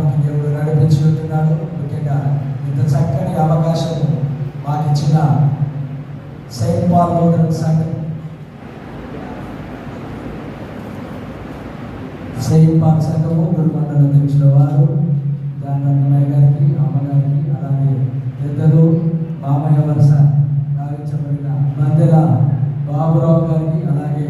గృహానికి దేవుడు నడిపించుకుంటున్నాడు. ముఖ్యంగా ఇంత చక్కని అవకాశం మాకు ఇచ్చిన సెయింట్ పాల్ లూథరన్ సంఘం, సెయింట్ పాల్ సంఘము గురుమండల అధ్యక్షుల వారు దానయ్య గారికి, అమ్మగారికి, అలాగే పెద్దలు మామయ్య వరుస భావించబడిన మందిర బాబురావు గారికి, అలాగే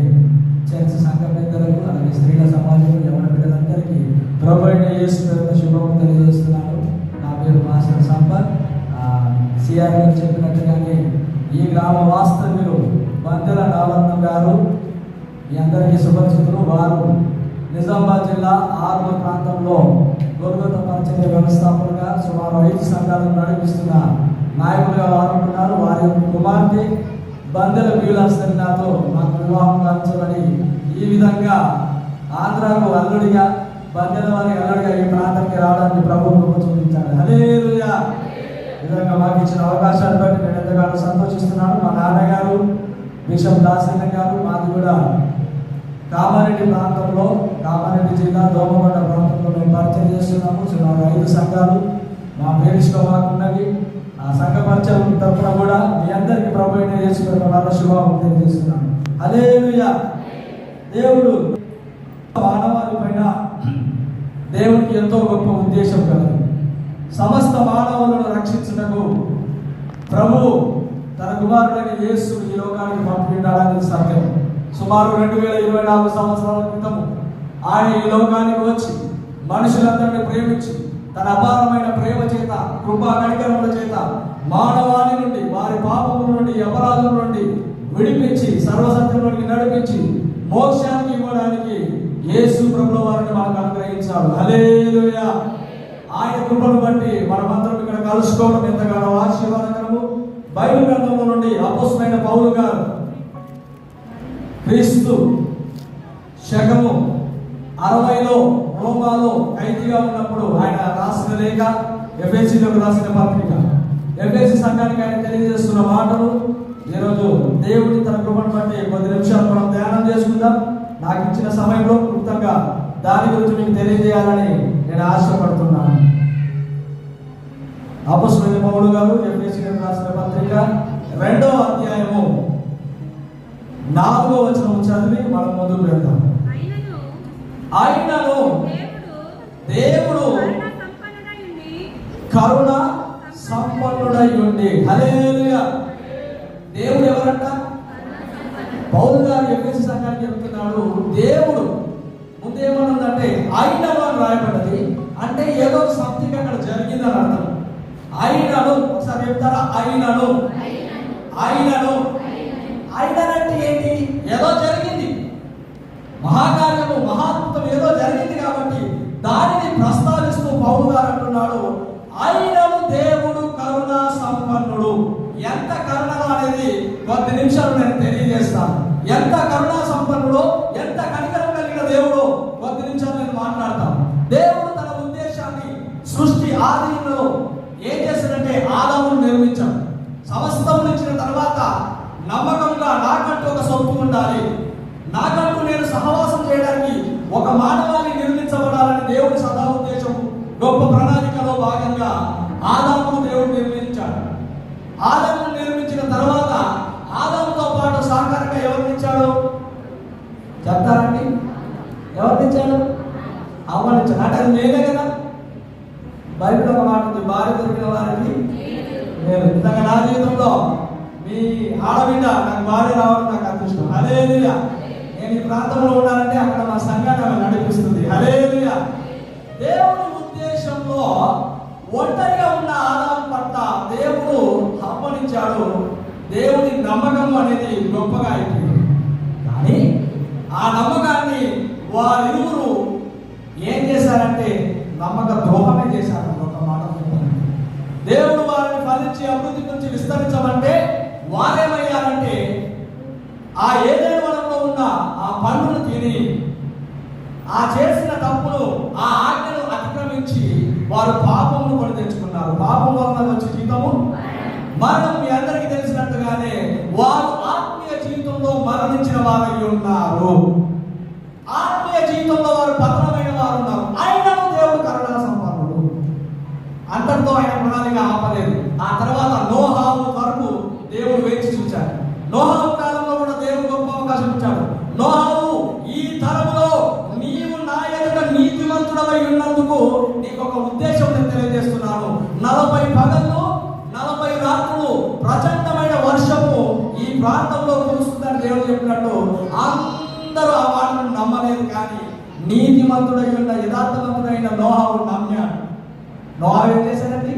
చర్చ సంఘ పెద్దలకు, అలాగే స్త్రీల సమాజం యవన బిడ్డలందరికీ ప్రభువైన యేసు పేరున శుభము తెలియజేస్తున్నాను. నా పేరు మాస్టర్ సంపత్. సిఆర్ గారు చెప్పినట్టుగానే ఈ గ్రామ వాస్తవ్యులు బందెల నావరత్నం గారు మీ అందరికీ సుపరిచితులు. వారు నిజామాబాద్ జిల్లా ఆర్మూర్ ప్రాంతంలో గొర్రెల పరిచయ వ్యవస్థాపకులుగా సుమారు 5 సంఘాలను నడిపిస్తున్న నాయకులుగా వారు ఉంటున్నారు. వారి కుమార్తె బందెల బీలాసరినాతో మాకు వివాహం కాల్చబడి ఈ విధంగా ఆంధ్రాకు అల్లుడిగా, బందెల వారి అల్లుడిగా ఈ ప్రాంతానికి రావడానికి ప్రభువు చూపించాడు. హల్లెలూయా. ఈ విధంగా మాకు ఇచ్చిన అవకాశాన్ని బట్టి నేను ఎంతగానో సంతోషిస్తున్నాను. మా నాన్నగారు బిషప్ దాసన్న గారు, మాది కూడా కామారెడ్డి ప్రాంతంలో, కామారెడ్డి జిల్లా దోమకొండ ప్రాంతంలో మేము పరిచయం చేస్తున్నాము. సుమారు 5 సంఘాలు మా పేరులో మాకున్నవి. ఆ సంఘ పరిచయం తరఫున కూడా మీ అందరికీ ప్రభువైన యేసు పేరున శుభాకాంక్షలు తెలియజేస్తున్నాను. హల్లెలూయా. దేవుడు మానవాళి పైన దేవునికి ఎంతో గొప్ప ఉద్దేశం కలదు. సమస్త మానవులను రక్షించుటకు ప్రభువు తన కుమారుడైన యేసు ఈ లోకానికి పంపినాడని సత్యం. సుమారు 2024 సంవత్సరాల క్రితము ఆయన ఈ లోకానికి వచ్చి మనుషులందరినీ ప్రేమించి తన అపారమైన ప్రేమ చేత, కృపా కనికరముల చేత మానవాళి నుండి, వారి పాపముల నుండి, అపరాధముల నుండి విడిపించి సర్వసత్యంలోనికి నడిపించి మోక్షానికి ఇవ్వడానికి యేసు ప్రభువు వారిని మనకు అనుగ్రహించాడు. హల్లెలూయా. ఆయన కృపను బట్టి మనమందరం ఇక్కడ కలుసుకోవడం ఎంతగానో ఆశీర్వాదకరము. బైబిల్ గ్రంథంలో నుండి అపోస్తలుడైన పౌలు గారు క్రీస్తు శకము 60లో రోమాలో ఖైదీగా ఉన్నప్పుడు ఆయన రాసిన లేఖ, ఎఫెసీలకు రాసిన పత్రిక, ఎఫెసీ సంఘానికి ఆయన తెలియజేస్తున్న మాటలు ఈరోజు దేవుడి తన కృపను బట్టి కొద్ది నిమిషాలు మనం ధ్యానం చేసుకుందాం. నాకు ఇచ్చిన సమయంలో క్లుప్తంగా దాని గురించి మీకు తెలియజేయాలని నేను ఆశపడుతున్నాను. అపోస్తలుడైన పౌలు గారు ఎఫెసీలకు రాసిన పత్రిక 2వ అధ్యాయము 4వ వచనం చదివి మనం ముందుకు వెళ్తాం. ఆయనను దేవుడు కరుణ సంపన్నుడై ఉండి. హల్లెలూయా. దేవుడు ఎవరంట? పౌలు గారు ఎఫెసీ సంఘానికి చెప్తున్నాడు. దేవుడు ముందేమనుందంటే ఆయనను అని రాయబడ్డది. అంటే ఏదో సంథింగ్ అక్కడ జరిగిందని అర్థం. ఆయనను ఒకసారి చెప్తారా? ఆయనను ఆయనను ఆయనంటే ఏంటి? ఏదో జరిగింది, మహాకార్యము, మహాద్భుతం ఏదో జరిగింది కాబట్టి దానిని ప్రస్తావిస్తూ పౌలు గారు అంటున్నాడు, ఆయనను దేవుడు కరుణ సంపన్నుడు. ఎంత కరుణలో అనేది కొద్ది నిమిషాలు నేను తెలియజేస్తాను. ఎంత కరుణా సంపన్నుడో, ఎంత కనికరం కలిగిన దేవుడో కొద్ది నిమిషాలు నేను మాట్లాడతాను. దేవుడు తన ఉద్దేశాన్ని సృష్టి ఆదిలో ఏం చేశాడంటే ఆదామును నిర్మించాడు. సమస్తం ఇచ్చిన తర్వాత నమ్మకంగా నాకంటూ ఒక సొత్తు ఉండాలి, నాకంటూ నేను సహవాసం చేయడానికి ఒక మానవాన్ని నిర్మించబడాలని దేవుడి సదా ఉద్దేశం, గొప్ప ప్రణాళికలో భాగంగా ఆదామును దేవుడు నిర్మించాడు. ఆదామును నిర్మించిన తర్వాత ఆదాముతో పాటు సహకారంగా ఎవరినిచ్చాడు చెప్తారండి? ఎవరినిచ్చాడు? అవ్వనిచ్చాడు. అంటే అది నేనే కదా. బైబిల్ ఒక మాట ఉంది, భార్య దొరికిన వారికి నేను. ఇంతగా నా జీవితంలో మీ ఆడబిడ్డ నాకు భార్య రావడం నాకు అదృష్టం. హల్లెలూయా. నేను ఈ ప్రాంతంలో ఉన్నానంటే అక్కడ మా సంఘాన్ని ఆమె నడిపిస్తుంది. హల్లెలూయా. దేవుని ఉద్దేశంలో ఒంటరిగా ఉన్న ఆదాము పట్ల దేవుడు హమ్మనించాడు. దేవుని నమ్మకం అనేది గొప్పగా అయిపోయింది. కానీ ఆ నమ్మకాన్ని వారిరువురు ఏం చేశారంటే నమ్మక ద్రోహమే చేశారు. ఒక మాట దేవుడు వారిని ఫలించి అభివృద్ధి నుంచి విస్తరించమంటే వారేమయ్యారంటే ఆ ఏదైనా వనంలో ఉన్న ఆ పండును తిని ఆ చేసిన తప్పును, ఆ ఆజ్ఞను అతిక్రమించి వారు పాపమును కొని తెచ్చుకున్నారు. పాపం వలన వచ్చే జీవితము మరణం. మీ అందరికీ తెలిసినట్టుగానే వారు ఆత్మీయ జీవితంలో మరణించిన వారై ఉన్నారు. ఆత్మీయ జీవితంలో వారు పతనమైన వారు ఉన్నారు. ఆయనను దేవుడు కరుణా సంపన్నుడు. ప్రణాళిక ఆపలేదు. ఆ తర్వాత నోహావు వరకు దేవుడు వేచి చూశాడు. నోహావు కాలంలో కూడా దేవుడు గొప్ప అవకాశం ఇచ్చాడు. నోహావు, ఈ తరములో నీవు నా ఎదుట నీతిమంతుడవై ఉన్నందుకు నీకు ఒక ఉద్దేశం నేను తెలియజేస్తున్నాను. 40 పగళ్ళు 40 రాత్రులు ప్రచండమైన వర్షము ఈ ప్రాంతంలో కురుస్తుందని దేవుడు చెప్పినట్టు అందరూ ఆ మాటను నమ్మలేదు. కానీ నీతిమంతుడై ఉన్న యథార్థవంతుడైన నోహావు నమ్మాడు. నోహావు ఏం చేశాడండి?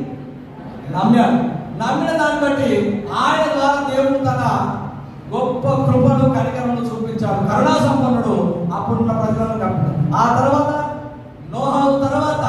నమ్మాడు. నమ్మిన దాన్ని బట్టి ఆయన ద్వారా దేవుడు తన గొప్ప కృపను కనికరమును చూపించాడు. కరుణా సంపన్నుడు అప్పుడున్న ప్రజలను కప్పాడు. ఆ తర్వాత నోహావు తర్వాత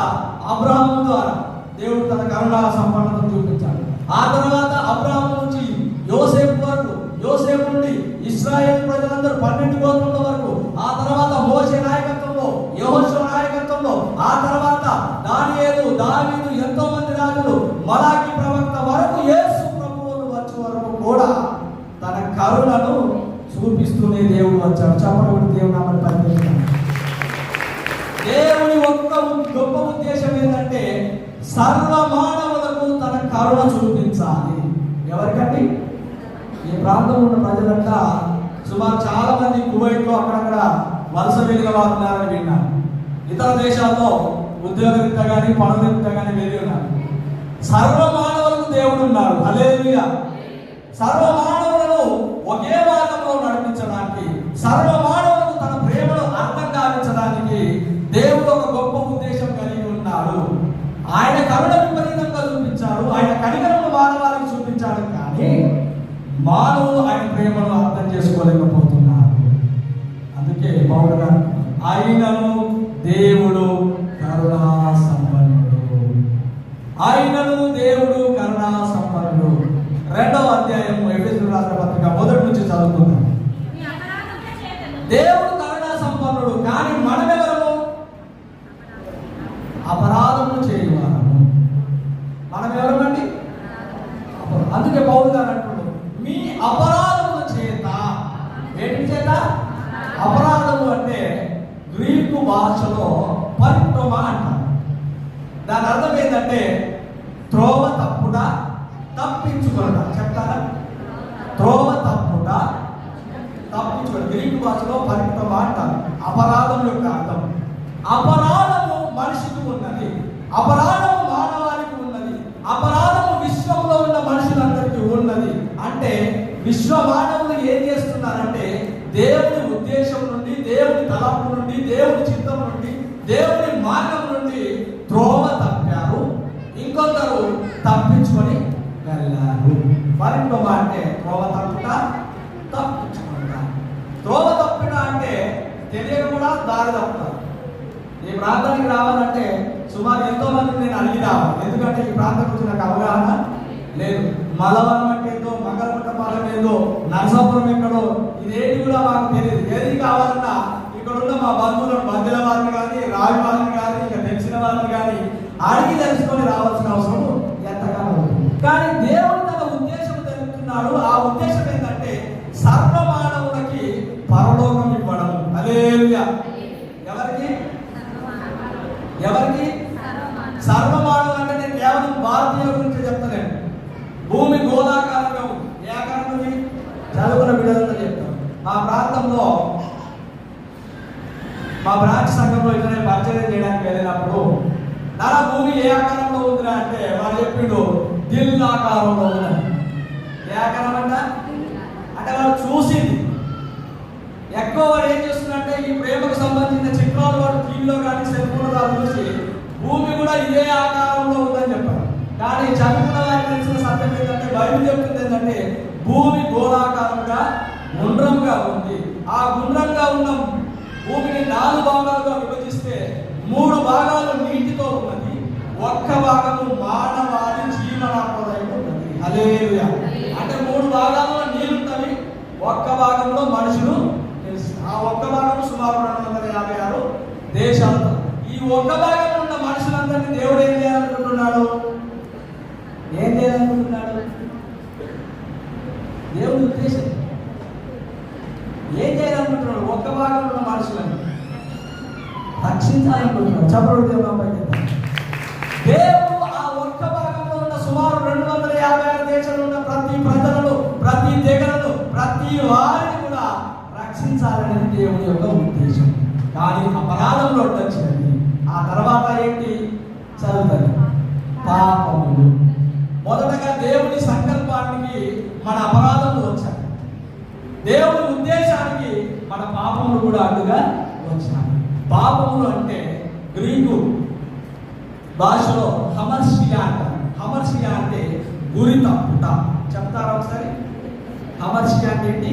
అబ్రహాము ద్వారా దేవుడు తన కరుణా సంపన్నతను చూపించాడు. ఆ తర్వాత అబ్రహాము నుంచి యోసేపు వరకు, యోసేపు నుండి ఇశ్రాయేలు ప్రజలందరూ 12 గోత్రముల వరకు, ఆ తర్వాత మోషే నాయకత్వంలో, యెహోషువ నాయకత్వంలో, ఆ తర్వాత దానియేలు, దావీదు, ఎంతో మంది రాజులు, మలాకి ప్రవక్త వరకు యేసు ప్రభువును వచ్చే వరకు కూడా తన కరుణను చూపిస్తూనే దేవుడు వచ్చాడు. చెప్పడం దేవుడు నామని పరిగణించాడు. దేవుని ఒక్క గొప్ప ఉద్దేశం ఏంటంటే సర్వ మానవులకు తన కరుణ చూపించాలి. ఎవరికండి? ఈ ప్రాంతంలో ఉన్న ప్రజలంతా సుమారు చాలా మంది కువైట్లో అక్కడక్కడ వలస వెలిగిన వారు ఉన్నారని విన్నారు. ఇతర దేశాల్లో ఉద్యోగరీత్యా కానీ పనురీత్యా కానీ వెళ్ళి ఉన్నారు. సర్వ మానవులకు దేవుడు ఉన్నాడు. హల్లెలూయా. సర్వ మానవులను ఒకే మార్గంలో నడిపించడానికి, సర్వ మానవులకు తన ప్రేమను అర్థం కావించడానికి దేవుడు ఒక గొప్ప ఉద్దేశం కలిగి ఉన్నాడు. ఆయన కరుణ విపరీతంగా చూపించాడు. ఆయన కనికరమును మానవాళికి చూపించాడు. కానీ మానవులు ఆయన ప్రేమను అర్థం చేసుకోలేకపోతున్నారు. అందుకే పౌలు గారు ఆయనను దేవుడు కరుణా సంపన్నుడు, ఆయనను దేవుడు కరుణా సంపన్నుడు. 2వ అధ్యాయము ఎఫెసీయులకు రాసిన పత్రిక 1 నుంచి చదువుకుందాం. దేవుడు కరుణా సంపన్నుడు, కానీ మనమెవరము? అపరాధములు చేయవారము. మనం ఎవరమండి? అందుకే పౌలు గారు అంటున్నాడు, మీ అపరాధముల చేత. ఏంటి చేత? అపరాధము అంటే గ్రీకు భాషలో పరిక్రమ అంటారు. దాని అర్థం ఏంటంటే త్రోవ తప్పుట, తప్పించుకొనుట. చెప్తారా? త్రోవ తప్పుట, తప్పించుకోవడం. గ్రీకు భాషలో పరిక్రమ అంటారు. అపరాధం యొక్క అర్థం. అపరాధము మనిషికి ఉన్నది, అపరాధము మానవానికి ఉన్నది, అపరాధము విశ్వంలో ఉన్న మనుషులందరికీ ఉన్నది. అంటే విశ్వ మానవులు ఏం చేస్తున్నారంటే దేవుని ఉద్దేశం నుండి, దేవుని తలంపు నుండి, దేవుని చిత్తం నుండి, దేవుని మార్గం నుండి త్రోవ తప్పారు. ఇంకొందరు తప్పించుకొని వెళ్ళారు. పరిక్రమ అంటే త్రోవ తప్పుట, తప్పించుకుంటా. త్రోవ తప్పిట అంటే తెలియక కూడా దారి తప్పుతారు. ఈ ప్రాంతానికి రావాలంటే సుమారు ఎంతో మందిని నేను అడిగి రావాలి. ఎందుకంటే ఈ ప్రాంతం గురించి నాకు అవగాహన లేదు. మలవరం అంటే ఏదో, మంగళగుంటపాలెం ఏదో, నరసాపురం ఎక్కడో, ఇదేంటి కూడా మాకు తెలియదు. ఏది కావాలన్నా ఇక్కడ ఉన్న మా బంధువులను, మధ్యల వారిని కానీ, రావి వారిని కానీ, ఇక తెలిసిన వారిని కానీ అడిగి తెలుసుకొని రావాల్సిన అవసరం ఎంతగానో ఉంది. కానీ దేవుడు తన ఉద్దేశం తెలుపుతున్నాడు. ఆ ఉద్దేశం ఏంటంటే సర్వ మానవులకి పరలోకం ఇవ్వడం. హల్లెలూయా. ఎవరికి? ఎవరికి? సర్వ మానవులు అంటే నేను కేవలం భారతీయుల గురించి చెప్తలేను. భూమి గోళాకారంగా ఉంది. ఏ ఆకారం ఉంది? చదువుకున్న బిడ్డలతో చెప్తాను. మా ప్రాంతంలో మా బ్రాంచ్ సంఘంలో ఇతనే పరిచయం చేయడానికి వెళ్ళినప్పుడు నా భూమి ఏ ఆకారంలో ఉందిరా అంటే వాడు చెప్పిండు దిల్ ఆకారంలో ఉందని. ఏ ఆకారం అంట అంటే వాడు చూసింది ఎక్కువ. వాడు ఏం చేస్తుందంటే ఈ ప్రేమకు సంబంధించిన చిత్రాలు వాడు టీవీలో కానీ సెల్ ఫోన్లో చూసి భూమి కూడా ఇదే ఆకారంలో ఉందని చెప్పారు. కానీ చదువుకున్న వారికి తెలిసిన సత్యం ఏంటంటే బైబిల్ చెప్తుంది ఏంటంటే భూమి గోళాకారంగా గుండ్రంగా ఉంది. ఆ గుండ్రంగా ఉన్న భూమిని 4 భాగాలుగా విభజిస్తే 3 భాగాలు నీటితో ఉన్నది, ఒక్క భాగము మానవాళి జీవనాపదం ఉన్నది. హల్లెలూయా. అంటే 3 భాగాల్లో నీళ్ళుంటవి, ఒక్క భాగంలో మనుషులు. ఆ ఒక్క భాగం సుమారు 256 దేశాలతో. ఈ ఒక్క భాగంలో ఉన్న మనుషులందరినీ దేవుడు ఏం చేయాలనుకుంటున్నాడు? ఏం చేయాలనుకుంటున్నాడు? దేవుడి ఉద్దేశం ఏం చేయాలనుకుంటున్నాడు? ఒక్క భాగంలో ఉన్న మనుషులను రక్షించాలనుకుంటున్నాడు. చపరుడు దేవుడు ఆ ఒక్క భాగంలో ఉన్న ప్రతి వారిని కూడా రక్షించాలనేది దేవుని యొక్క ఉద్దేశం. కానీ అపరాధంలో వచ్చినది. ఆ తర్వాత ఏంటి చదువుతుంది? పాపములు. మొదటగా దేవుని సంకల్పానికి మన అపరాధములు వచ్చాయి. దేవుని ఉద్దేశానికి మన పాపములు కూడా అడ్డుగా వచ్చాయి. పాపములు అంటే గ్రీకు భాషలో హమర్షియా అంటారు. హమర్షియా అంటే గురి తప్పుట. చెప్తారా ఒకసారి? హమర్షియా అంటే ఏంటి?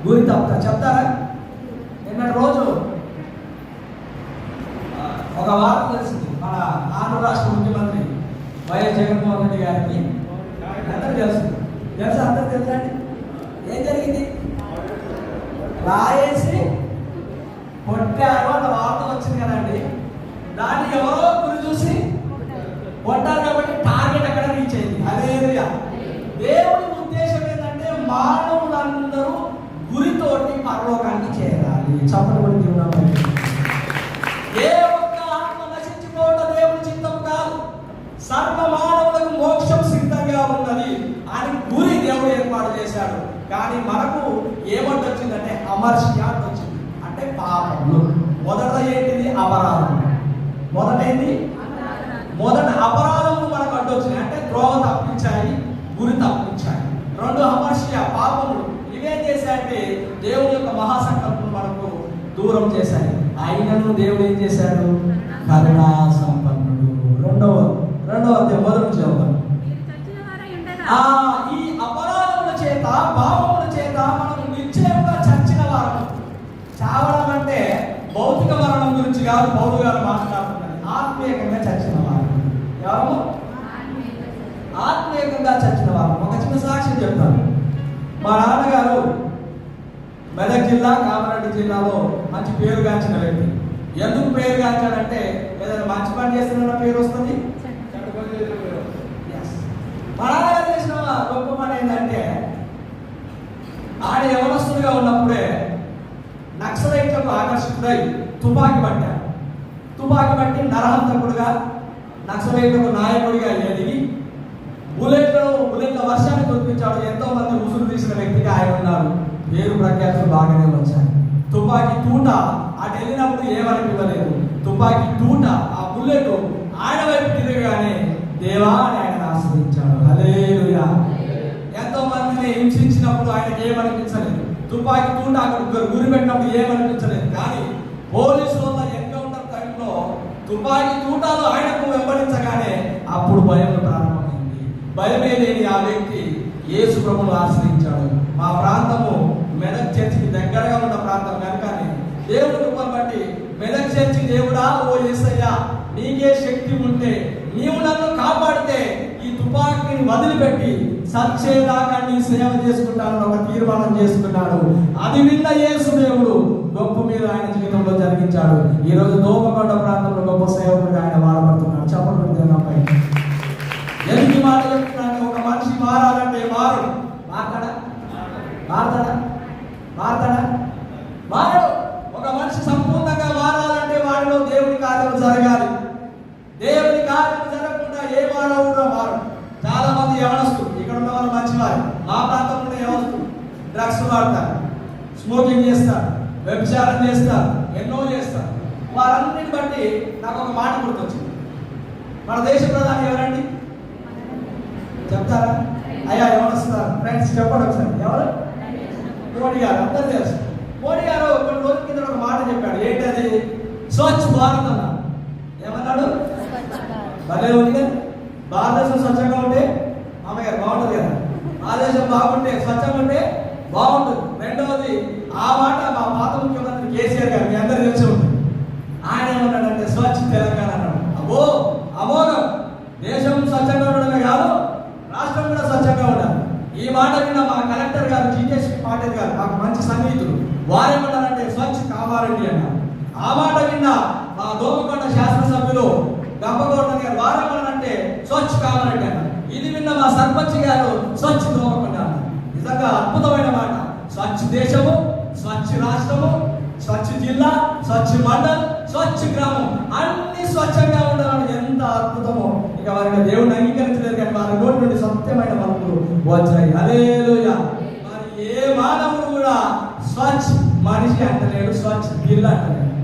గురి తప్పుట. చెప్తారా? నిన్నటి రోజు ఒక వార్త తెలిసింది. మన ఆంధ్ర రాష్ట్ర ముఖ్యమంత్రి వైఎస్ జగన్మోహన్ రెడ్డి గారికి అందరూ తెలుసు. అందరూ తెలుసా అండి? ఏం జరిగింది? రాయేసి కొట్టారు అన్న వార్త వచ్చింది కదండి. దాన్ని ఎవరో గురి చూసి కొట్టారు కాబట్టి టార్గెట్ అక్కడ రీచ్ అయింది. హల్లెలూయా. దేవుని ఉద్దేశం ఏంటంటే మానవులందరూ గురితోటి పరలోకానికి చేరాలి. చప్పటి దేవుడు. ఏ ఒక్క ఆత్మ నశించిపోవడం దేవుని చిత్తం కాదు. సర్వ మానవులకు మోక్షం సిద్ధంగా ఉన్నది అని గురి దేవుడు ఏర్పాటు చేశాడు. కానీ మనకు ఏమంటొచ్చిందంటే అమర్షియా వచ్చింది. అంటే పాపములు. మొదట ఏంటిది? అపరాధం. మొదట అపరాధములు మనకు అడ్డొచ్చినాయి. అంటే ద్రోవ తప్పించాయి, గురి తప్పించాయి. రెండు అమర్షియా పాపములు. ఇవేం చేశాయంటే దేవుని యొక్క మహాసంకల్పం మనకు దూరం చేశాయి. అయినను దేవుడు ఏం చేశాడు? కరుణా సంపన్నుడు. రెండవ మొదటి చదువు. ఈ అపరాధముల చేత పాపముల చేత మనం నిశ్చయంగా చచ్చిన వారు. చావడం అంటే భౌతిక మరణం గురించి కాదు పౌలు గారు మాట్లాడుతున్నారు. ఆత్మీయంగా చచ్చిన వారు. ఎవరు? ఆత్మీయంగా చచ్చిన వారు. ఒక చిన్న సాక్ష్యం చెప్తాను. మా నాన్నగారు మెదక్ జిల్లా, కామారెడ్డి జిల్లాలో మంచి పేరుగాంచిన వ్యక్తి. ఎందుకు పేరుగాంచాడంటే ఏదైనా మంచి పని చేస్తున్న పేరు వస్తుంది. మా నాన్నగారు చేసిన గొప్ప పని ఏంటంటే ఆయన యవనస్తుడిగా ఉన్నప్పుడే నక్సలైట్లకు ఆకర్షితుడై తుపాకీ పట్టి నరహంతకుడుగా, నక్సలైట్లకు నాయకుడిగా ఎదిగి బుల్లెట్ల వర్షాన్ని కురిపించాడు. ఎంతో మంది ఉసురు తీసిన వ్యక్తిగా ఆయన ఉన్నారు. పేరు ప్రఖ్యాతులు బాగానే వచ్చాయి. తుపాకీ తూట అటు వెళ్ళినప్పుడు ఏమనిపించలేదు. తుపాకీ తూట ఆ బుల్లెట్ ఆయన వైపు తిరగగానే దేవా అని ఆయన ఆశ్రయించాడు. హల్లెలూయా. ఎంతో మందిని హింసించినప్పుడు ఆయనకి ఏమనిపించలేదు. తుపాకీ తూట అక్కడ గురి పెట్టినప్పుడు ఏమనిపించలేదు. కానీ పోలీసు వాళ్ళ ఎన్కౌంటర్ టైంలో తుపాకీ తూటాలు ఆయనకు వెంబడించగానే అప్పుడు భయం ప్రారంభమైంది. భయమే లేని ఆ వ్యక్తి యేసు ప్రభువును ఆశ్రయించాడు. మా ప్రాంతము మెదక్ చర్చికి దగ్గరగా ఉన్న ప్రాంతం కనుకనే దేవుడి కృపను బట్టి మెదక్ చర్చి దేవుడా ఓ యేసయ్యా నీకే శక్తి ఉంటే నీవు నన్ను కాపాడితే ఈ తుపాకీని వదిలిపెట్టి సచ్చేదాకా నీ సేవ చేసుకుంటానని ఒక తీర్మానం చేసుకున్నాడు. అది విన్న యేసు దేవుడు గొప్ప మీద ఆయన జీవితంలో జరిగించాడు. ఈ రోజు దోమకొండ ప్రాంతంలో గొప్ప సేవకుడిగా ఆయన వాడబడుతున్నాడు. చెప్పండి దేవునిపై. ఎందుకు మాట చెప్తున్నాను? ఒక మనిషి మారాలంటే మారడు. ఒక మనిషి సంపూర్ణంగా మారాలంటే వాడిలో దేవుని కార్యం జరగాలి. దేవుని కార్యం జరగకుండా ఏ మానవుడు మారడు. చాలా మంది యవనస్తులు ఇక్కడ ఉన్న వాళ్ళు మంచివారు. మా ప్రాంతంలో యవనస్తులు డ్రగ్స్ వాడతారు, స్మోకింగ్ చేస్తారు, వ్యభిచారం చేస్తారు, ఎన్నో చేస్తారు. వారన్నిటిని బట్టి నాకు ఒక మాట గుర్తొచ్చింది. మన దేశ ప్రధాని ఎవరండి? చెప్తారా? అయ్యా యవనస్తున్నారు ఫ్రెండ్స్ చెప్పండి ఒకసారి. ఎవరు? మోడీ గారు. అందరూ తెలుసు. మోడీ గారు కొన్ని రోజుల కింద ఒక మాట చెప్పాడు. ఏంటది? స్వచ్ఛ భారత్ అన్నాడు. ఏమన్నాడు? భలే ఉంది కదా. భారతదేశం స్వచ్ఛంగా ఉంటే అమ్మగారు బాగుంటుంది కదా. ఆ దేశం బాగుంటే స్వచ్ఛంగా ఉంటే బాగుంటుంది. రెండవది ఆ మాట మా పాత ముఖ్యమంత్రి కేసీఆర్ గారు మీ అందరూ తెలిసి ఉంటుంది. ఆయన ఏమన్నాడంటే స్వచ్ఛ తెలంగాణ అన్నాడు. అబ్బో అమోఘం. దేశం స్వచ్ఛంగా ఉండడమే కాదు రాష్ట్రం కూడా స్వచ్ఛంగా ఉండాలి. ఈ మాట విన్న మా కలెక్టర్ గారు జికేష్ పాటిల్ గారు మాకు మంచి సన్నిహితులు. వారేమన్నారంటే స్వచ్ఛ కామారెడ్డి అన్నారు. ఆ మాట విన్న మా దోమకొండ శాసనసభ్యులు గంపగౌడ గారు వారేమన్నారంటే స్వచ్ఛ కామారెడ్డి అన్నారు. ఇది విన్న మా సర్పంచ్ గారు స్వచ్ఛ దోమకొండ అన్నారు. నిజంగా అద్భుతమైన మాట. స్వచ్ఛ దేశము, స్వచ్ఛ రాష్ట్రము, స్వచ్ఛ జిల్లా, స్వచ్ఛ మండల్, స్వచ్ఛ గ్రామం అన్ని స్వచ్ఛంగా ఉండాలని ఎంత అద్భుతమో. ఇక వారికి దేవుడిని అంగీకరించలేదు కానీ వారి నోటి నుండి సత్యమైన మనకు వచ్చాయి. హల్లెలూయా. మరి ఏ ఏ మానవుడు కూడా స్వచ్ఛ మనిషి అంటలేడు, స్వచ్ఛ దిల్ అంటలేడు.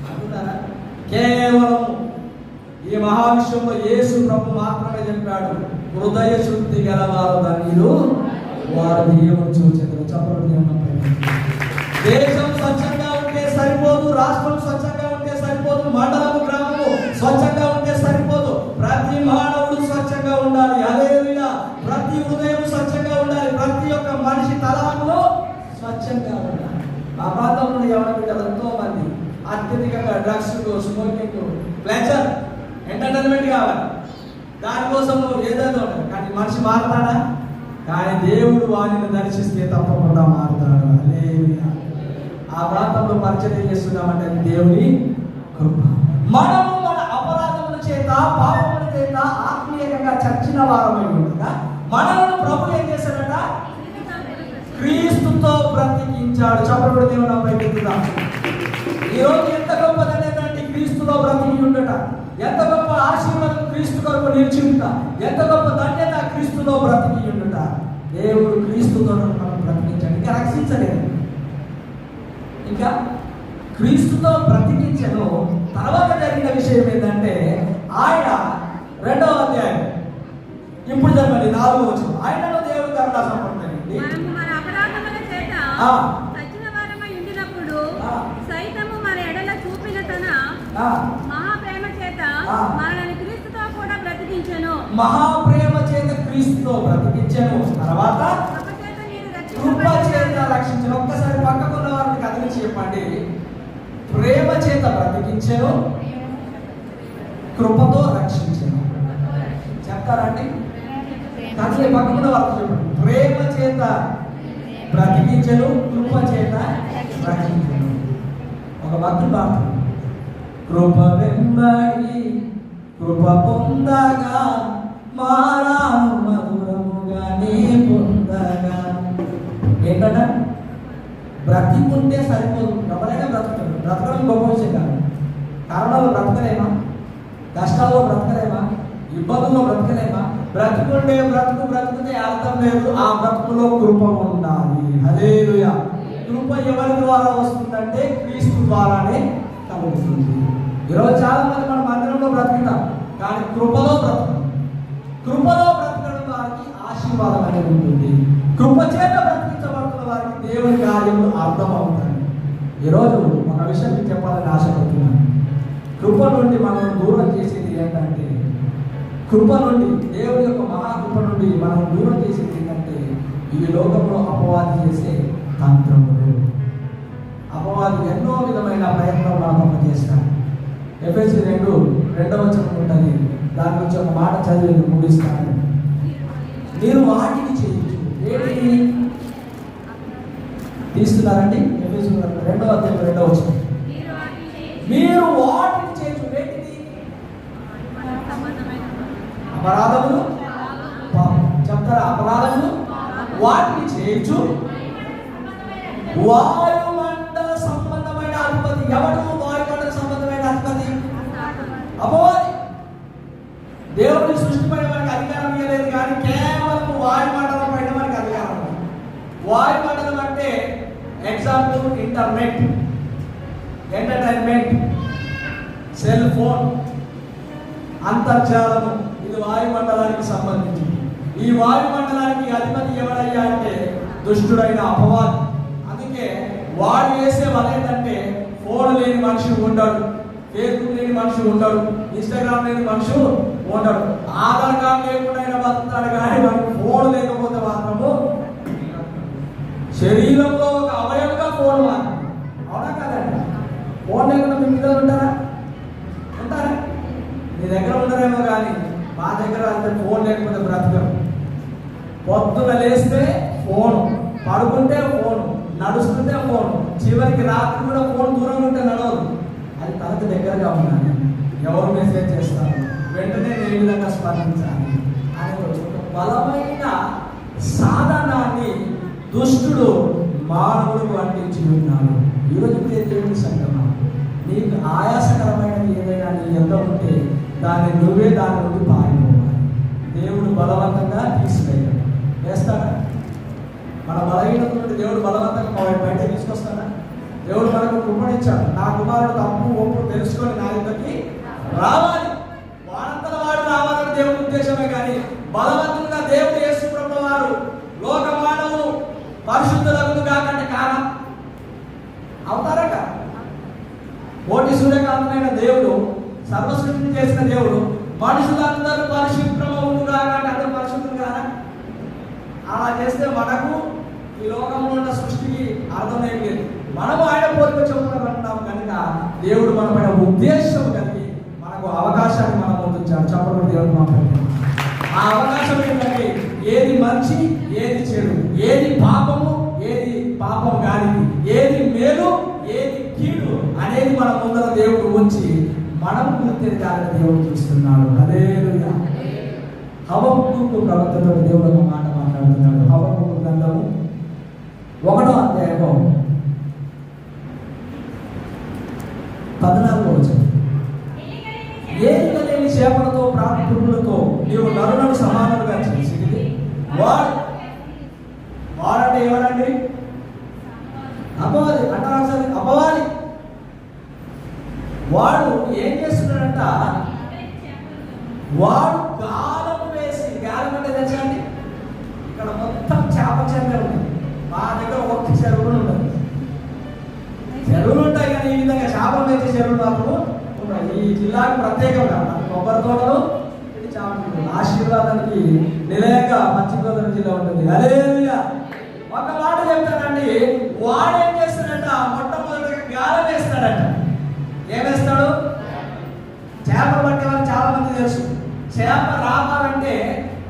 అంటున్నారా? కేవలం ఈ మహావిశ్వంలో యేసు ప్రభు మాత్రమే చెప్పాడు, హృదయ శుద్ధి గలవారు ధన్యులు, వారు దేవుని చూచెదరు. చెప్పండి. దేశం స్వచ్ఛంగా ఉంటే సరిపోదు, రాష్ట్రం స్వచ్ఛంగా ఉంటే సరిపోదు, మండలము గ్రామము స్వచ్ఛంగా ఉంటే సరిపోదు, ప్రతి మానవుడు స్వచ్ఛంగా ఉండాలి. హల్లెలూయా. ప్రతి హృదయం స్వచ్ఛంగా ఉండాలి, ప్రతి ఒక్క మనిషి తలంలో స్వచ్ఛంగా ఉండాలి. మా ప్రాంతంలో ఎవరైనా ఎంతో మంది అత్యధికంగా డ్రగ్స్, స్మోకింగ్, ప్లెజర్, ఎంటర్టైన్మెంట్ కావాలి, దానికోసం ఏదేదో ఉంటుంది. కానీ మనిషి మారుతాడా? కానీ దేవుడు వారిని దర్శిస్తే తప్పకుండా మారుతాడు. హల్లెలూయా. ఆ ప్రాంతంలో పరిచయం చేస్తున్నామంటే అది దేవుని కృప. మనము మన అపరాధముల చేత, పాపముల చేత ఆత్మీయంగా చచ్చిన వారమై ఉండగా మనల్ని ప్రభు ఏం చేశాడట? క్రీస్తుతో బ్రతికించాడు. చెప్పబడి దేవుని అప్పగిద్దాం. ఈరోజు ఎంత గొప్పదనేదండి క్రీస్తులో బ్రతికి ఉండట, ఎంత గొప్ప ఆశీర్వాదం క్రీస్తు కొరకు నిలిచి ఉంట, ఎంత గొప్ప ధన్యత క్రీస్తులో బ్రతికి ఉండుట. దేవుడు క్రీస్తుతో మనం బ్రతికించాడు, ఇంకా రక్షించలేదు. ఇంకా క్రీస్తుతో బ్రతికించను. తర్వాత జరిగిన విషయం ఏంటంటే ఆయన 2వ అధ్యాయం ఇప్పుడు చెప్పండి 4వ వచనం, ఆయనను దేవుడు కరుణ సంపన్నుడైంది. సైతము మన ఎడల చూపిన తన మహాప్రేమ చేత మనల్ని క్రీస్తుతో కూడా బ్రతికించెను. మహాప్రేమ చేత క్రీస్తుతో బ్రతికించెను. తర్వాత కృప చేత రక్షించెను. ఒక్కసారి పక్కకున్న వారిని కదిలించి చెప్పండి. ప్రేమ చేత బ్రతికించెను, కృపతో రక్షించెను. చెప్తారండి? కదిలి పక్కకున్న వారికి చెప్పండి. ప్రేమ చేత బ్రతికించెను, కృప చేత రక్షించెను. ఒక భక్తుడు పాట, కృప వెంబడి కృప పొందగా మారాను మధురముగా నీ పొందగా. ఏంటంట? బ్రతికుంటే సరిపోదు, ఎవరైనా బ్రతకడు. బ్రతకడం గొప్ప విషయం కాదు. కారణాలు బ్రతకలేమా? కష్టాల్లో బ్రతకలేమా? ఇబ్బందుల్లో బ్రతకలేమా? బ్రతుకుతే అర్థం లేదు. ఆ బ్రతుకులో కృప ఉండాలి. హల్లెలూయా. కృప ఎవరి ద్వారా వస్తుందంటే క్రీస్తు ద్వారానే కలుగుతుంది. ఈరోజు చాలా మంది మన మందిరంలో బ్రతుకుతాం, కానీ కృపలో బ్రతుకుతాం. కృపలో బ్రతకడం వారికి ఆశీర్వాదం అనేది ఉంటుంది. కృప చేత బ్రతికించబడుతున్న వారికి దేవుని కార్యములు అర్థమవుతాయి. ఈరోజు ఒక విషయం మీకు చెప్పాలని ఆశపడుతున్నాను. కృప నుండి మనం దూరం చేసేది ఏంటంటే, కృప నుండి, దేవుని యొక్క మహాకృప నుండి మనం దూరం చేసేది ఏంటంటే, ఈ లోకంలో అపవాది చేసే తంత్రములు. అపవాది ఎన్నో విధమైన ప్రయత్నాలు మనం చేస్తాడు. ఎఫెసీ 2:2 వచనం ఉంటుంది. దాని నుంచి ఒక మాట చదివి ముగిస్తాను. మీరు వాటిని చేయొచ్చు. ఏంటి తీస్తున్నారండి? ఎఫెసీ 2వ అధ్యాయం 2వ వచనం. మీరు వాటిని చేయొచ్చు. ఏంటిది? అపరాధములు, చెప్తారా? అపరాధములు వాటిని చేయొచ్చు. వాయుమండల సంబంధమైన అధిపతి ఎవడు? వాయుమండల సంబంధమైన అధిపతి అపవాది. దేవుడి సృష్టి పైన మనకి అధికారం ఇవ్వలేదు, కానీ కేవలం వాయుమండలం పైన మనకి అధికారం. వాయుమండలం అంటే example internet, entertainment, cell phone, అంతర్జాలము. ఇది వాయుమండలానికి సంబంధించింది. ఈ వాయుమండలానికి అధిపతి ఎవరయ్యా అంటే దుష్టుడైన అపవాది. అందుకే వాడు వేసే వలేంటంటే ఫోన్ లేని మనిషి ఉండడు, ఫేస్బుక్ లేని మనిషి ఉండడు, ఇన్స్టాగ్రామ్ లేని మనిషి ఉండడు. ఆధార్ కార్డు లేకుండా అయినా బతుకుతాడు, కానీ మనకు ఫోన్ లేకపోతే మాత్రము శరీరంలో ఒక అవయవంగా ఫోన్ మాత్రం. అవునా కదండి? ఫోన్ లేకుండా మీ మీద ఉంటారా? ఉంటారా? మీ దగ్గర ఉండరేమో, కానీ మా దగ్గర అంతే. ఫోన్ లేకపోతే బ్రతకం. పొద్దున లేస్తే ఫోను, పడుకుంటే ఫోను, నడుస్తుంటే ఫోను, చివరికి రాత్రి కూడా ఫోన్ దూరంగా ఉంటే నడవదు. అది తనకు దగ్గరగా ఉన్నాను. ఎవరు మెసేజ్ చేస్తారు, వెంటనే ఏ విధంగా స్పందించాలి అనే ఒక బలమైన సాధనాన్ని దుష్టుడు మానవుడికి అంటించి ఉన్నాడు. ఈరోజు దేవుని సంగమా, నీకు ఆయాసకరమైనది ఏదైనా నీ ఎంత ఉంటే దాన్ని నువ్వే దాని నుండి పారిపోవాలి. దేవుడు బలవంతంగా తీసుకెళ్ళాడు. వేస్తాడా? మన బలహీనత నుండి దేవుడు బలవంతంగా బయట తీసుకొస్తాడా? దేవుడు మనకు కృపణించాడు. నా కుమారుడు తప్పు ఒప్పుడు తెలుసుకొని నా దగ్గరికి రావాలి, వాడంతల వాడు రావాలని దేవుడి ఉద్దేశమే. కానీ బలవంతంగా దేవుడు యేసు ప్రభువు వారు లోక మానవులు పరిశుద్ధులకు కాకంటే కారణం అవుతారట. కోటి సూర్యకాంతమైన దేవుడు, సర్వసృష్టిని చేసిన దేవుడు మనుషులందరూ పరిశుభ్రమవును కాకంటే అందరూ పరిశుద్ధులు కాదా? అలా చేస్తే మనకు ఈ లోకంలో ఉన్న సృష్టికి అర్థమేం లేదు. మనము ఆయన పోలిక చెప్పుకుంటున్నాం కనుక దేవుడు మన పైన ఉద్దేశం కలిగి మనకు అవకాశాన్ని మనం పొందించాడు. చెప్పడం దేవుడు మాట్లాడుతున్నాం. ఆ అవకాశం ఏంటంటే ఏది మంచి, ఏది చెడు, ఏది పాపము, ఏది పాపం కానిది, ఏది మేలు, ఏది కీడు అనేది మన ముందర దేవుడు ఉంచి మనం గుర్తించాలని దేవుడు చూస్తున్నాడు. హల్లెలూయా. హబక్కూకు ప్రవక్తతో దేవుడు ఒక మాట మాట్లాడుతున్నాడు. హబక్కూకు గ్రంథము 1వ అధ్యాయము 14వ వచనం. ఏలిక లేని చేపలతో ప్రాణపురుగులతో నీవు నరులను సమానులుగా చేసింది. వాడంటే ఎవరండి? అపవాది అంటారు. అపవాది వాడు ఏం చేస్తున్నాడంట? వాడు గాలము వేసి, గాలం అంటే తెలుసా అండి? ఇక్కడ మొత్తం చేప చెరువులు ఉన్నాయి. మా దగ్గర ఒక్క చెరువులు ఉండదు. చెరువులు ఉంటాయి కానీ ఈ విధంగా చేపలు వేసే చెరువులు మాత్రం ఉన్నాయి. ఈ జిల్లాకు ప్రత్యేకంగా కొబ్బరి తోటలు, ఇది చేపలు. ఆశీర్వాదానికి నిలయంగా పశ్చిమ గోదావరి జిల్లా ఉంటుంది. హల్లెలూయా. ఒక మాట చెప్తానండి, వాడు ఏం చేస్తాడంట? మొట్టమొదటిగా గాలం వేస్తాడంట. ఏమేస్తాడు? చేపలు పట్టేవాళ్ళు చాలా మంది తెలుసు. చేప రావాలంటే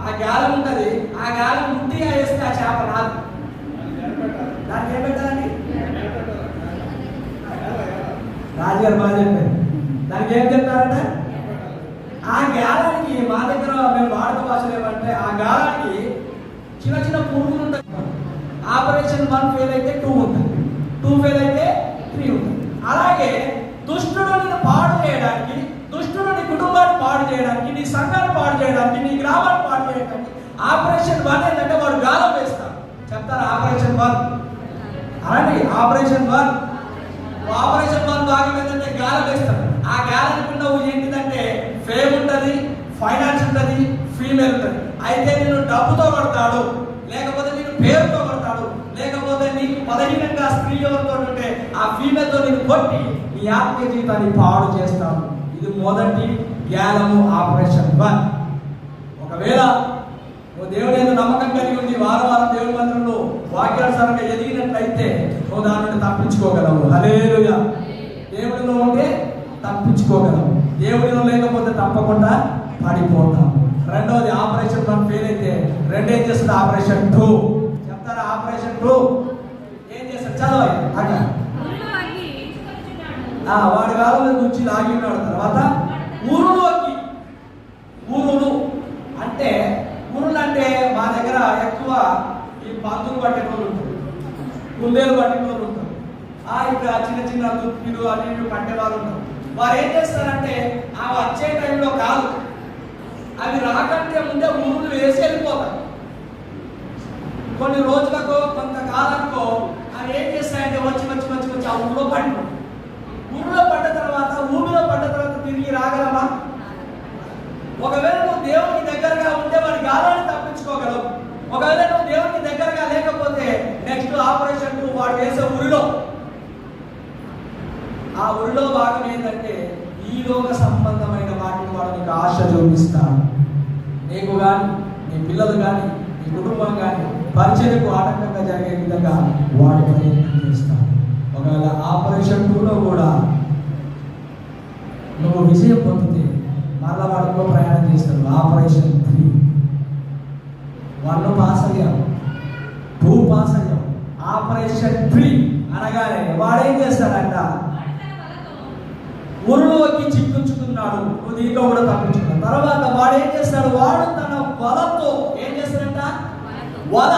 ఆ గాలం ఉంటుంది. ఆ గాలం ముట్టిగా వేస్తే ఆ చేప రాదు. దానికి ఏం పెట్టాలండి? రాజుగారు బాగా చెప్పారు. దానికి ఏం చెప్తారంటే ఆ గాలానికి మా దగ్గర మేము వాడుక భాషలు ఏమంటే ఆ గాలానికి చిన్న చిన్న పురుగులు ఉంటాయి. ఆపరేషన్ 1 ఫెయిల్ అయితే 2 ఉంటుంది, 2 ఫెయిల్ అయితే 3 ఉంటుంది. అలాగే దుష్టుడు నిన్ను పాడు చేయడానికి, దుష్టుడు నీ కుటుంబాన్ని పాడు చేయడానికి, నీ సంఘాన్ని పాడు చేయడానికి, నీ గ్రామాన్ని పాడు చేయడానికి ఆపరేషన్ 1 ఏంటంటే వాడు గాలం వేస్తాడు. చెప్తారా? ఆపరేషన్ 1 అలాంటి ఆపరేషన్ 1 భాగం ఏంటంటే గాలం వేస్తాడు. ఆ గాలానికి నువ్వు ఏంటిదంటే ఫేమ్ ఉంటుంది, ఫైనాన్స్ ఉంటుంది, ఫీమేల్ ఉంటుంది. అయితే నేను డబ్బుతో కొడతాడు, లేకపోతే నేను పేరుతో కొడతాడు, లేకపోతే నీకు బలహీనంగా స్త్రీ ఎవరితో ఉంటే ఆ ఫీమేల్తో నేను కొట్టి నీ ఆత్మీయ జీవితాన్ని పాడు చేస్తాను. ఇది మొదటి గాలము, ఆపరేషన్ 1. ఒకవేళ నువ్వు దేవుని మీద నమ్మకం కలిగి ఉంది, వారం దేవుని మందిరంలో వాక్యానుసారంగా ఎదిగినట్లయితే నువ్వు దాని నుండి తప్పించుకోగలవు. హల్లెలూయా. దేవుడిలో ఉంటే తప్పించుకోగలవు, దేవుడిలో లేకపోతే తప్పకుండా పడిపోతాం. రెండవది ఆపరేషన్ 1 ఫెయిల్ అయితే రెండేం చేస్తుంది? ఆపరేషన్ 2. చెప్తారా? ఆపరేషన్ 2 ఏం చేస్తాడు? చదవాలి అక్కడ. వాడి కాలంలో గురించి లాగి ఉన్నాడు. తర్వాత ఊరులోకి, ఊరులు అంటే ఊరులు అంటే మా దగ్గర ఎక్కువ ఈ పందులు పట్టే వాళ్ళు ఉంటారు, కుందేలు పట్టే వాళ్ళు ఉంటారు, ఇంకా చిన్న చిన్న దుప్పిలు అన్ని పట్టే వాళ్ళు ఉంటారు. వారు ఏం చేస్తారంటే ఆ వచ్చే టైంలో కాదు, అవి రాకంటే ముందే ఊరులు వేసి వెళ్ళిపోతారు. కొన్ని రోజులకో కొంతకాలంకో అవి ఏం చేస్తాయంటే వచ్చి ఆ ఊరిలో పడిపోతాయి. ఊరిలో పడ్డ తర్వాత, ఊరిలో పడ్డ తర్వాత తిరిగి రాగలమా? ఒకవేళ నువ్వు దేవునికి దగ్గరగా ఉంటే వాడి గాలాన్ని తప్పించుకోగలవు. ఒకవేళ నువ్వు దేవునికి దగ్గరగా లేకపోతే నెక్స్ట్ ఆపరేషన్ వాడు వేసే ఊరిలో, ఆ ఊరిలో భాగం ఏంటంటే ఈ లోక సంబంధమైన వాటిని వాడు నీకు ఆశ చూపిస్తాడు. నీకు కానీ, నీ పిల్లలు కానీ, నీ కుటుంబం కానీ పరిచయకు ఆటంకంగా జరిగే విధంగా వాడు ప్రయత్నం చేస్తాడు. ఒకవేళ ఆపరేషన్ 2లో కూడా నువ్వు విజయం పొందితే మరలా వాడితో ప్రయాణం చేస్తాడు. ఆపరేషన్ 3 1 పాస్ అయ్యాం, 2 పాస్ అయ్యాం. ఆపరేషన్ 3 అనగానే వాడేం చేస్తాడంట? ఊరిలోకి చిక్కుచుకున్నాడు. నువ్వు దీంట్లో కూడా తప్పించుకున్నావు. తర్వాత వాడు ఏం చేస్తాడు? వాడు తన వలతో ఏం చేస్తాడంట? వల.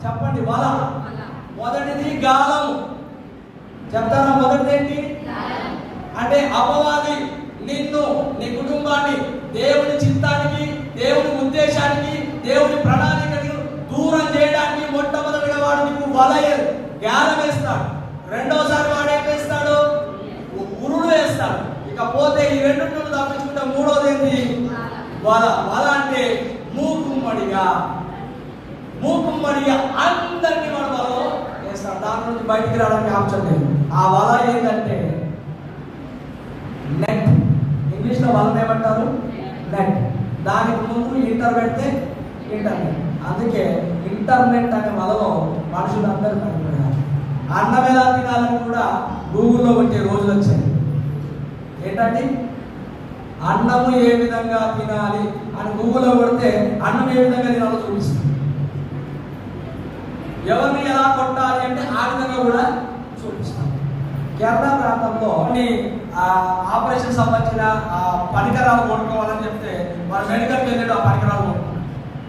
చెప్పండి, వల. మొదటిది గాలం. చెప్తారా? మొదటిది ఏంటి అంటే అపవాది నిన్ను, నీ కుటుంబాన్ని దేవుని చిత్తానికి, దేవుని ఉద్దేశానికి, దేవుని ప్రణాళికని దూరం చేయడానికి మొట్టమొదటిగా వాడు వల జ్ఞానం వేస్తాడు. రెండోసారి వాడు ఏం వేస్తాడు? ఉరుడు వేస్తాడు. ఇకపోతే ఈ రెండు తప్పించుకుంటే మూడోది ఏంటి? వల. వల అంటే మూకుమ్మడిగా అందరినీ వాడు వలలో వేస్తాడు. దాని నుంచి బయటికి రావడానికి ఆప్షన్ లేదు. ఆ వల ఏంటంటే నెట్. ఇంగ్లీష్లో వలని ఏమంటారు? నెట్. దానికి ముందు ఇంటర్ పెడితే ఇంటర్నెట్. అందుకే ఇంటర్నెట్ అనే వలలో మనుషులందరూ పడిపోయారు. అన్నం ఎలా తినాలని కూడా గూగుల్లో కొట్టే రోజులు వచ్చాయి. ఏంటంటే అన్నము ఏ విధంగా తినాలి అని గూగుల్లో కొడితే అన్నం ఏ విధంగా తినాలో చూపిస్తుంది. ఎవరిని ఎలా కొట్టాలి అంటే ఆ విధంగా కూడా చూపిస్తాం. కేరళ ప్రాంతంలో ఆపరేషన్ సంబంధించిన పరికరాలు కొనుక్కోవాలని చెప్తే మన మెడికల్కి వెళ్ళాడు. ఆ పరికరాలు కొనుక్కున్నాడు.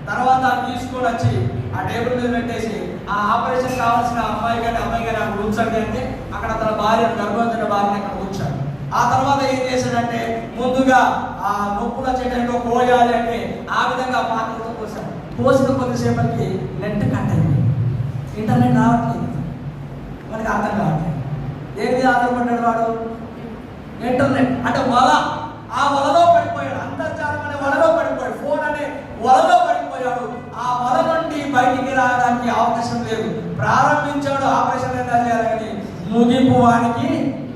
తర్వాత తీసుకొని వచ్చి ఆ టేబుల్ మీద పెట్టేసి ఆ ఆపరేషన్ కావాల్సిన అమ్మాయి కానీ అక్కడ కూర్చోండి అంటే అక్కడ తన భార్య గర్భవతి భార్యని అక్కడ కూర్చాడు. ఆ తర్వాత ఏం చేశాడంటే ముందుగా ఆ నొప్పుల చేయడానికి కోయాలి అంటే ఆ విధంగా పాత్రలో పోసాడు. పోసిన కొద్దిసేపటికి నెట్ కట్ అయింది. ఇంటర్నెట్ రావట్లేదు. మనకి అర్థం కావట్లేదు. దేని మీద ఆధారపడ్డాడు వాడు? ఇంటర్నెట్ అంటే వల. ఆ వలలో పడిపోయాడు. అంతర్జాలం అనే వలలో పడిపోయాడు. ఫోన్ అనే వలలో పడిపోయాడు. ఆ వల నుండి బయటికి రావడానికి అవకాశం లేదు. ప్రారంభించాడు ఆపరేషన్ ఎలా చేయాలని, ముగింపు వానికి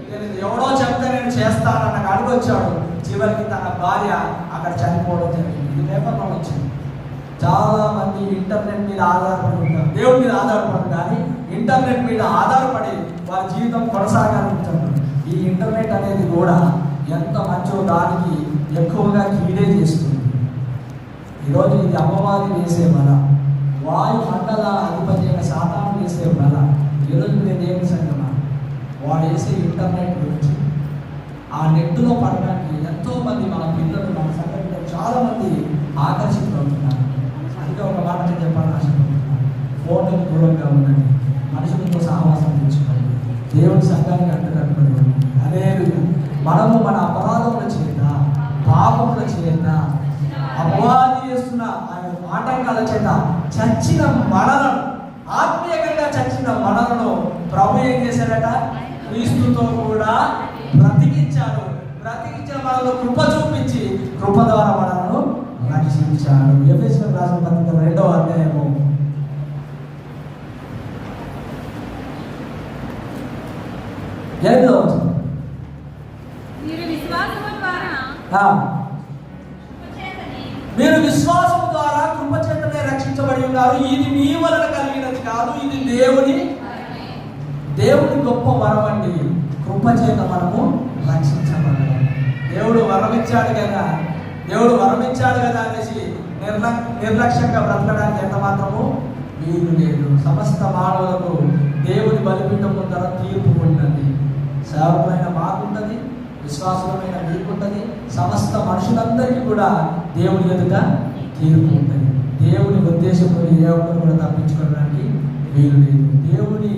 తెలియదు. ఎవడో చెప్తే నేను చేస్తానన్న కాడికి వచ్చాడు. చివరికి తన భార్య అక్కడ చనిపోవడం జరిగింది. ఇది పేపర్లో వచ్చింది. చాలా మంది ఇంటర్నెట్ మీద ఆధారపడి ఉంటారు. దేవుడి మీద ఆధారపడరు, కానీ ఇంటర్నెట్ మీద ఆధారపడి వారి జీవితం కొనసాగాలనుకుంటున్నారు. ఈ ఇంటర్నెట్ అనేది కూడా ఎంత మంచో దానికి ఎక్కువగా కీడే చేస్తుంది. ఈరోజు ఇది అమ్మవారి వేసే బల, వాయు మండల అధిపతి అయిన సాతాను వేసే బల. ఈరోజు నేను ఏమి సంగమా వాడు వేసే ఇంటర్నెట్ గురించి ఆ నెట్లో పడడానికి ఎంతోమంది మన పిల్లలు మన సంఘటన చాలామంది ఆకర్షితులవుతున్నారు. అందుకే ఒక మాట చెప్పాలని ఆశపడుతున్నాను. ఫోన్లకు దూరంగా ఉండండి. మనుషులతో సహవాసం తెచ్చుకోండి. దేవుడి సంఘానికి అంటున్నటువంటి అదేవిధంగా మనము మన అపరాధముల చేత, పాపముల చేత, అపవాది చేస్తున్న ఆటంకాల చేత చచ్చిన మనలను, ఆత్మీయంగా చచ్చిన మనలను ప్రభు ఏం చేశాడట? క్రీస్తుతో కూడా బ్రతికించాడు. బ్రతికించిన మనలో కృప చూపించి కృప ద్వారా మనలను రక్షించాడు. ఎఫెసీయులకు రాసిన పత్రిక 2వ అధ్యాయము 8వ వచనం. మీరు విశ్వాసం ద్వారా కృపచేతనే రక్షించబడి ఉన్నారు. ఇది మీ వలన కలిగినది కాదు, ఇది దేవుని గొప్ప వరం అండి. కృపచేత మనము రక్షించబడడం. దేవుడు వరం ఇచ్చాడు కదా అనేసి నిర్లక్ష్యంగా బ్రతకడానికి ఎంత మాత్రము వీలు లేదు. సమస్త మానవులకు దేవుని బలిపీఠం ముందర తీర్పు ఉన్నది. సేవకులైన మాకుంటుంది, విశ్వాసులమైన మీకుంటుంది. సమస్త మనుషులందరికీ కూడా దేవుని ఎదుట తీర్పు ఉంటుంది. దేవుని ఉద్దేశంలో ఏ ఒక్కరు కూడా తప్పించుకోవడానికి వీలు లేదు. దేవుని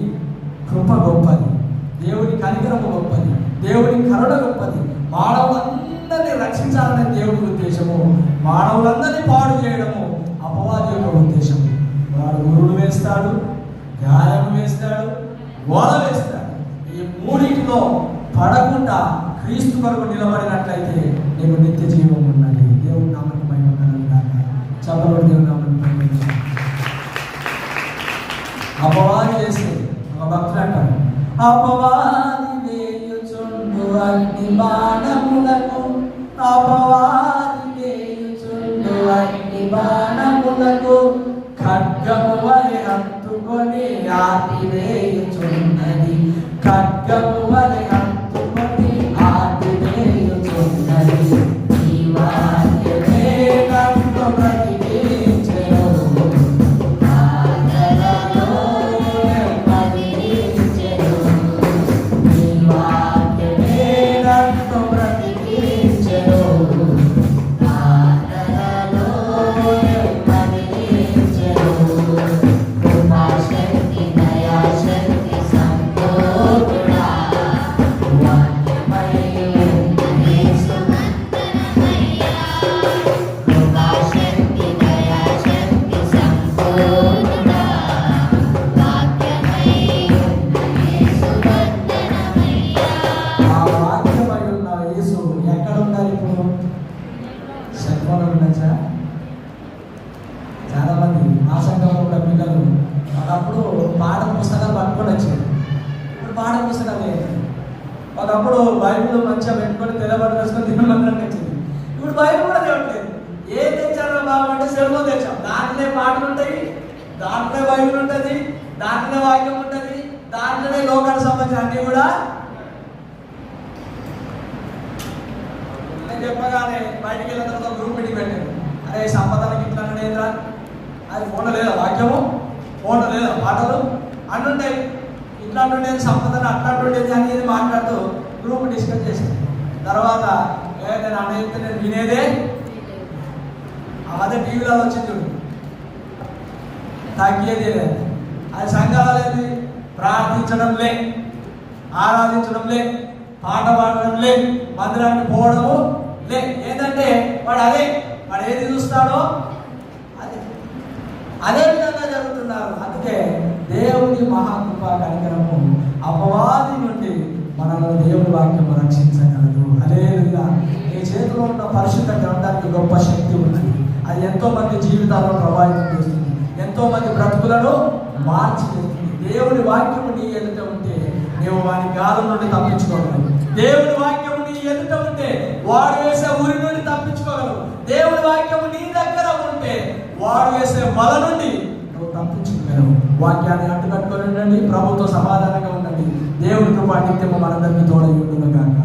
కృప గొప్పది, దేవుని కనికరము గొప్పది, దేవుని కరుణ గొప్పది. మానవులందరినీ రక్షించాలనే దేవుని ఉద్దేశము. మానవులందరినీ పాడు చేయడము అపవాది యొక్క ఉద్దేశము. వాడు గురుడు వేస్తాడు, గాయం వేస్తాడు, గోడ వేస్తాడు. ఈ మూడింటిలో పడకుండా క్రీస్తు కొరకు నిలబడినట్లయితే నీకు నిత్య జీవం ఉన్నది. దేవుని నామమున మహిమ కలుగుగాక. చప్పట్లు దేవుని నామమున మహిమ. అపవాది చేస్తే ఒక భక్తుడు అంటాడు, అపవాది వేయుచుండు అగ్ని బాణములకు, అపవాది వేయుచుండు అగ్ని బాణములకు, ఖడ్గము వలె హత్తుకొని ఆపివేయుచున్నది, ఖడ్గము వలె హత్తుకొని ఆపివేయుచున్నది. ఈ వాక్యమే నన్ను బ్రతికించెను, ఆదరణలో బ్రతికించెను. ఈ వాక్యమే నన్ను బ్రతికించెను, ఆదరణలో బ్రతికించెను. కృపాశక్తి దయాశక్తి సంపూర్ణుడా పిల్లలు ఒకప్పుడు పాఠ పుస్తకాలు పట్టుకొని వచ్చారు. ఇప్పుడు పాఠ పుస్తకాలు లేదు. ఒకప్పుడు బైబిల్ మంచిగా పెట్టుకొని తెల్లబడి వేసుకొని తినమందరం వచ్చింది. ఇప్పుడు బైబిల్ కూడా తేవట్లేదు. ఏం తెచ్చారో బాగుంటే సెలవు తెచ్చాం. దాంట్లోనే పాటలు ఉంటాయి, దాంట్లోనే బైబిల్ ఉంటుంది, దాంట్లోనే వాక్యం ఉంటుంది, దాంట్లోనే లోకానికి సంబంధించిన అన్ని కూడా. నేను చెప్పగానే బయటికి వెళ్ళిన తర్వాత గ్రూప్ మీటింగ్ పెట్టాను. అరే సంపదనకి ఇట్లా లేదా, అది ఫోన్లో లేదా వాక్యము, ఫోన్లో లేదా పాటలు అంటుంటాయి, ఇట్లా అంటుండేది సంపదన, అట్లా అంటుండేది అనేది మాట్లాడుతూ గ్రూప్ డిస్కస్ చేశాను. తర్వాత నేను అనేది నేను వినేదే అదే టీవీలో వచ్చింది చూడు, తగ్గేది అది. సంఘాలు ప్రార్థించడం లే, ఆరాధించడం లే, పాట పాడడం లే, మందిరానికి పోవడము లే. ఏంటంటే వాడు ఏది చూస్తాడో అదే విధంగా జరుగుతున్నారు. అందుకే దేవుని మహాకృప కనికరము అపవాది నుండి మనల్ని దేవుని వాక్యము రక్షించగలదు. హల్లెలూయా. ఈ చేతిలో ఉన్న పరిశుద్ధ గ్రంథానికి గొప్ప శక్తి ఉన్నది. అది ఎంతో మంది జీవితాలను ప్రభావితం చేస్తుంది, ఎంతో మంది బ్రతుకులను మార్చి చేస్తుంది. దేవుని వాక్యము నీ ఎదుట ఉంటే నీవు వాని గాలి నుండి తప్పించుకోగలవు. దేవుని వాక్యము నీ ఎదుట ఉంటే వాడు వేసే ఊరి నుండి తప్పించుకోగలవు. దేవుని వాక్యము నీ దగ్గర ఉంటే వాడు వేసే వల నుండి నువ్వు తప్పించుకోగలవు. వాక్యాన్ని అడ్డుకట్టుకొని ఉండండి, ప్రభుతో సమాధానంగా ఉండండి. దేవుని కృప నిత్యము మనందరికీ తోడై ఉండును గాక.